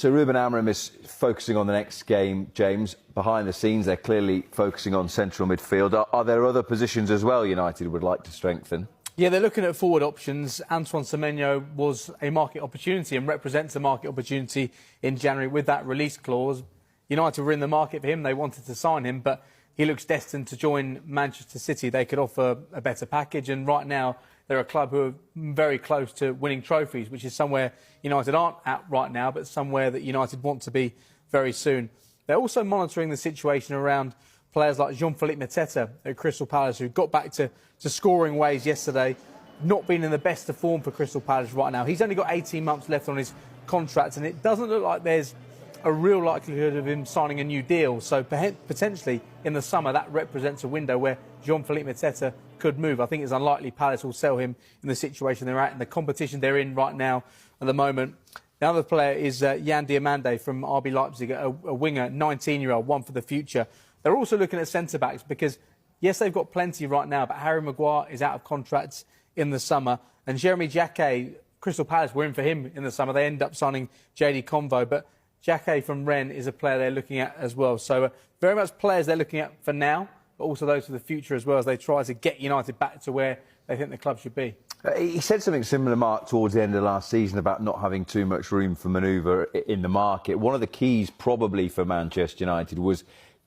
So Ruben Amorim is focusing on the next game, James. Behind the scenes, they're clearly focusing on central midfield. Are there other positions as well United would like to strengthen? Yeah, they're looking at forward options. Antoine Semenyo was a market opportunity and represents a market opportunity in January with that release clause. United were in the market for him. They wanted to sign him, but he looks destined to join Manchester City. They could offer a better package, and right now they're a club who are very close to winning trophies, which is somewhere United aren't at right now, but somewhere that United want to be very soon. They're also monitoring the situation around players like Jean-Philippe Mateta at Crystal Palace, who got back to scoring ways yesterday, not been in the best of form for Crystal Palace right now. He's only got 18 months left on his contract, and it doesn't look like there's a real likelihood of him signing a new deal. So potentially in the summer, that represents a window where Jean-Philippe Mateta could move. I think it's unlikely Palace will sell him in the situation they're at, in the competition they're in right now at the moment. The other player is Yan Diomande from RB Leipzig, a winger, 19-year-old, one for the future. They're also looking at centre-backs because, yes, they've got plenty right now, but Harry Maguire is out of contracts in the summer. And Jeremy Jacquet, Crystal Palace were in for him in the summer. They end up signing JD Convo, but Jacquet from Rennes is a player they're looking at as well. So very much players they're looking at for now, but also those for the future as well, as they try to get United back to where they think the club should be. He said something similar, Mark, towards the end of last season about not having too much room for manoeuvre in the market. One of the keys probably for Manchester United was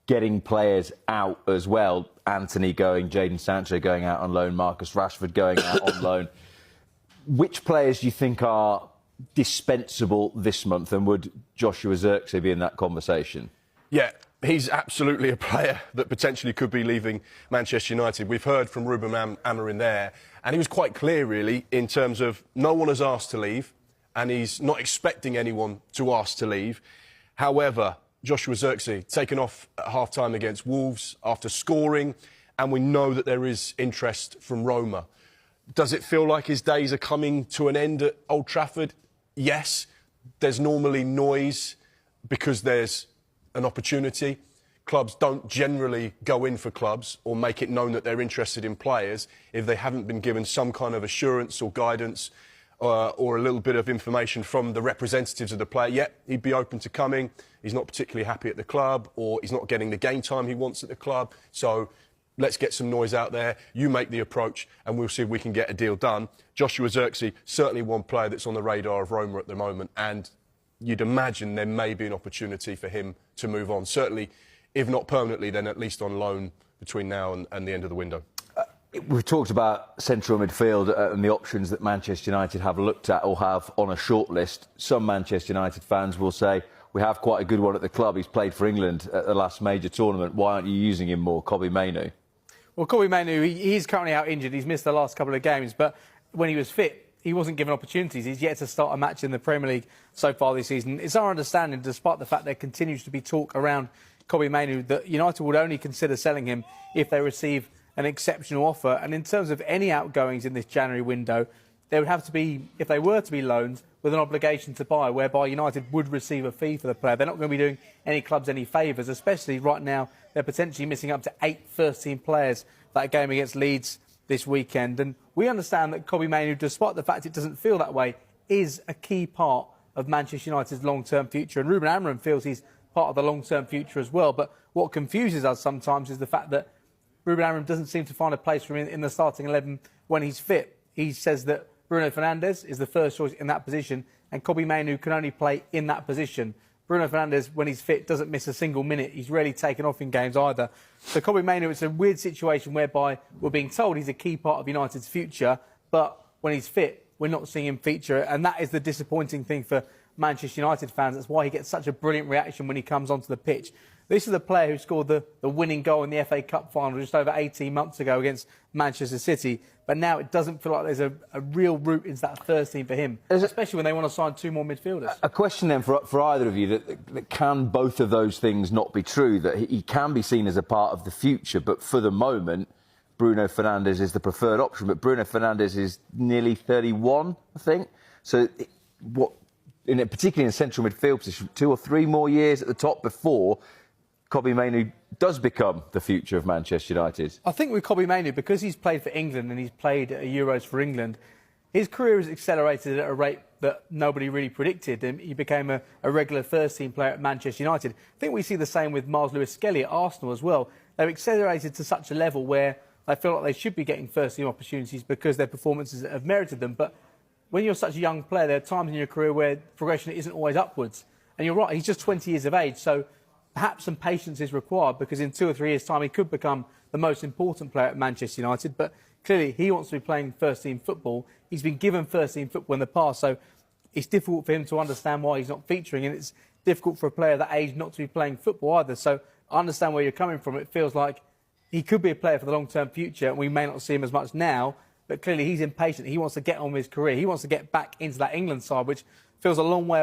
getting players out as well. Anthony going, Jadon Sancho going out on loan, Marcus Rashford going out on loan. Which players do you think are dispensable this month, and would Joshua Zirkzee be in that conversation? Yeah, he's absolutely a player that potentially could be leaving Manchester United. We've heard from Ruben Amorim there, and he was quite clear, really, in terms of no one has asked to leave, and he's not expecting anyone to ask to leave. However, Joshua Zirkzee taken off at half-time against Wolves after scoring, and we know that there is interest from Roma. Does it feel like his days are coming to an end at Old Trafford? Yes. There's normally noise because there's an opportunity. Clubs don't generally go in for clubs or make it known that they're interested in players if they haven't been given some kind of assurance or guidance or a little bit of information from the representatives of the player. Yeah, he'd be open to coming. He's not particularly happy at the club, or he's not getting the game time he wants at the club. So let's get some noise out there. You make the approach, and we'll see if we can get a deal done. Joshua Zirkzee, certainly one player that's on the radar of Roma at the moment, and you'd imagine there may be an opportunity for him to move on. Certainly, if not permanently, then at least on loan between now and the end of the window. We've talked about central midfield and the options that Manchester United have looked at or have on a shortlist. Some Manchester United fans will say, we have quite a good one at the club. He's played for England at the last major tournament. Why aren't you using him more? Kobbie Mainoo. Well, Kobbie Mainoo, he's currently out injured. He's missed the last couple of games, but when he was fit, he wasn't given opportunities. He's yet to start a match in the Premier League so far this season. It's our understanding, despite the fact there continues to be talk around Kobbie Mainoo, that United would only consider selling him if they receive an exceptional offer. And in terms of any outgoings in this January window, there would have to be, if they were to be loans, with an obligation to buy, whereby United would receive a fee for the player. They're not going to be doing any clubs any favours, especially right now. They're potentially missing up to 8 first-team players for that game against Leeds this weekend. And we understand that Kobbie Mainoo, despite the fact it doesn't feel that way, is a key part of Manchester United's long-term future. And Ruben Amorim feels he's part of the long-term future as well. But what confuses us sometimes is the fact that Ruben Amorim doesn't seem to find a place for him in the starting 11 when he's fit. He says that Bruno Fernandes is the first choice in that position, and Kobbie Mainoo can only play in that position. Bruno Fernandes, when he's fit, doesn't miss a single minute. He's rarely taken off in games either. So Kobbie Mainoo, it's a weird situation whereby we're being told he's a key part of United's future, but when he's fit, we're not seeing him feature. And that is the disappointing thing for Manchester United fans. That's why he gets such a brilliant reaction when he comes onto the pitch. This is the player who scored the winning goal in the FA Cup final just over 18 months ago against Manchester City. But now it doesn't feel like there's a real route into that first team for him, especially when they want to sign 2 more midfielders. A question then for either of you, that can both of those things not be true? That he can be seen as a part of the future, but for the moment, Bruno Fernandes is the preferred option. But Bruno Fernandes is nearly 31, I think. So particularly in a central midfield position, 2 or 3 more years at the top before Kobbie Mainoo does become the future of Manchester United? I think with Kobbie Mainoo, because he's played for England and he's played at Euros for England, his career has accelerated at a rate that nobody really predicted. And he became a regular first-team player at Manchester United. I think we see the same with Miles Lewis-Skelly at Arsenal as well. They've accelerated to such a level where they feel like they should be getting first-team opportunities because their performances have merited them. But when you're such a young player, there are times in your career where progression isn't always upwards. And you're right, he's just 20 years of age, so perhaps some patience is required because in 2 or 3 years' time he could become the most important player at Manchester United. But clearly he wants to be playing first-team football. He's been given first-team football in the past, so it's difficult for him to understand why he's not featuring, and it's difficult for a player that age not to be playing football either. So I understand where you're coming from. It feels like he could be a player for the long-term future, and we may not see him as much now, but clearly he's impatient. He wants to get on with his career. He wants to get back into that England side, which feels a long way